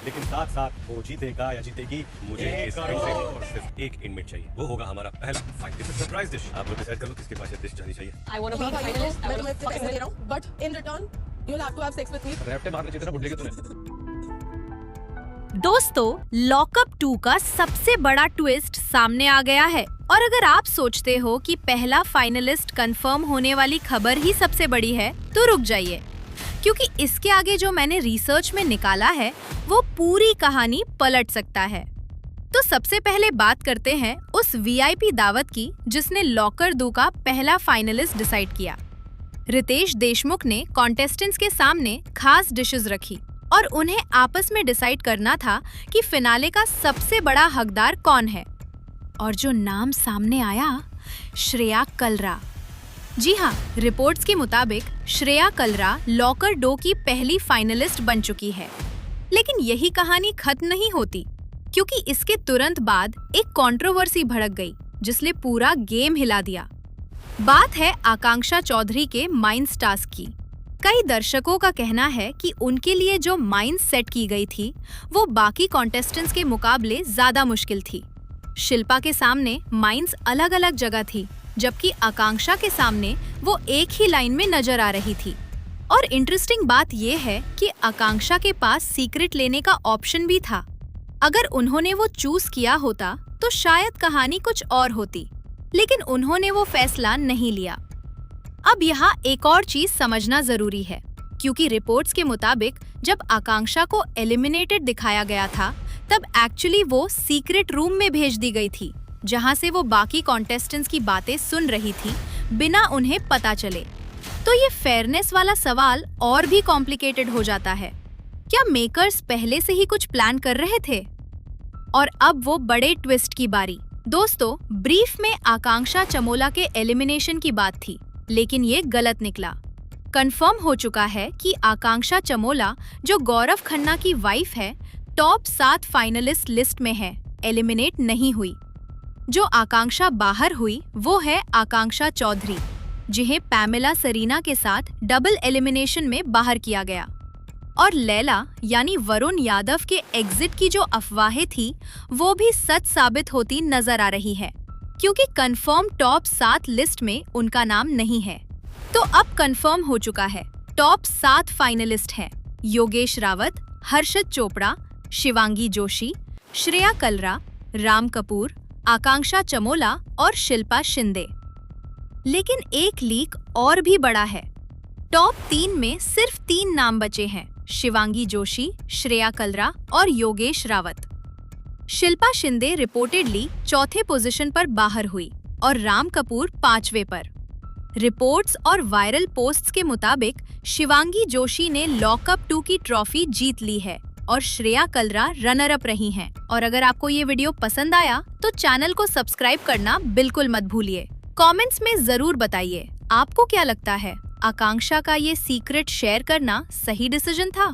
लेकिन साथ साथ वो जीतेगा या जीतेगी मुझे इस गेम से और सिर्फ एक इनमेट चाहिए, वो होगा हमारा पहला फाइनल सरप्राइज डिश। आप लोग डिसाइड करो किसके पास ये डिश जानी चाहिए। I want to be finalist. मैं तुम्हें पैसे दे रहा हूँ, but in return you'll have to have sex with me. रैप्टे मारने चाहिए था बुड्ढे के तूने। दोस्तों, लॉकअप 2 का सबसे बड़ा ट्विस्ट सामने आ गया है और अगर आप सोचते हो कि पहला फाइनलिस्ट कंफर्म होने वाली खबर ही सबसे बड़ी है तो रुक जाइए, क्योंकि इसके आगे जो मैंने रिसर्च में निकाला है वो पूरी कहानी पलट सकता है। तो सबसे पहले बात करते हैं उस वीआईपी दावत की जिसने लॉकर 2 का पहला फाइनलिस्ट डिसाइड किया। रितेश देशमुख ने कॉन्टेस्टेंट्स के सामने खास डिशेस रखी और उन्हें आपस में डिसाइड करना था कि फिनाले का सबसे बड़ा हकदार कौन है। और जो नाम सामने आया, श्रेया कलरा। जी हाँ, रिपोर्ट्स के मुताबिक श्रेया कलरा लॉकर 2 की पहली फाइनलिस्ट बन चुकी है। लेकिन यही कहानी खत्म नहीं होती, क्योंकि इसके तुरंत बाद एक कंट्रोवर्सी भड़क गई जिसने पूरा गेम हिला दिया। बात है आकांक्षा चौधरी के माइंस टास्क की। कई दर्शकों का कहना है कि उनके लिए जो माइंस सेट की गई थी वो बाकी कॉन्टेस्टेंट्स के मुकाबले ज्यादा मुश्किल थी। शिल्पा के सामने माइंस अलग अलग जगह थी, जबकि आकांक्षा के सामने वो एक ही लाइन में नजर आ रही थी। और इंटरेस्टिंग बात ये है कि आकांक्षा के पास सीक्रेट लेने का ऑप्शन भी था। अगर उन्होंने वो चूज किया होता तो शायद कहानी कुछ और होती, लेकिन उन्होंने वो फैसला नहीं लिया। अब यहाँ एक और चीज समझना जरूरी है, क्योंकि रिपोर्ट्स के मुताबिक जब आकांक्षा को एलिमिनेटेड दिखाया गया था तब एक्चुअली वो सीक्रेट रूम में भेज दी गई थी, जहाँ से वो बाकी कॉन्टेस्टेंट्स की बातें सुन रही थी बिना उन्हें पता चले। तो ये फेयरनेस वाला सवाल और भी कॉम्प्लिकेटेड हो जाता है। क्या मेकर्स पहले से ही कुछ प्लान कर रहे थे? और अब वो बड़े ट्विस्ट की बारी। दोस्तों, ब्रीफ में आकांक्षा चमोला के एलिमिनेशन की बात थी, लेकिन ये गलत निकला। कंफर्म हो चुका है कि आकांक्षा चमोला, जो गौरव खन्ना की वाइफ है, टॉप 7 फाइनलिस्ट लिस्ट में है, एलिमिनेट नहीं हुई। जो आकांक्षा बाहर हुई वो है आकांक्षा चौधरी, जिन्हें पैमेला सरीना के साथ डबल एलिमिनेशन में बाहर किया गया। और लैला यानी वरुण यादव के एग्जिट की जो अफवाहें थी वो भी सच साबित होती नजर आ रही है, क्योंकि कंफर्म टॉप 7 लिस्ट में उनका नाम नहीं है। तो अब कंफर्म हो चुका है, टॉप 7 फाइनलिस्ट हैं योगेश रावत, हर्षद चोपड़ा, शिवांगी जोशी, श्रेया कलरा, राम कपूर, आकांक्षा चमोला और शिल्पा शिंदे। लेकिन एक लीक और भी बड़ा है। टॉप 3 में सिर्फ 3 नाम बचे हैं, शिवांगी जोशी, श्रेया कलरा और योगेश रावत। शिल्पा शिंदे रिपोर्टेडली चौथे पोजीशन पर बाहर हुई और राम कपूर 5वें पर। रिपोर्ट्स और वायरल पोस्ट्स के मुताबिक शिवांगी जोशी ने लॉकअप 2 की ट्रॉफी जीत ली है और श्रेया कलरा रनर अप रही हैं। और अगर आपको ये वीडियो पसंद आया तो चैनल को सब्सक्राइब करना बिल्कुल मत भूलिए। कमेंट्स में जरूर बताइए आपको क्या लगता है, आकांक्षा का ये सीक्रेट शेयर करना सही डिसीजन था?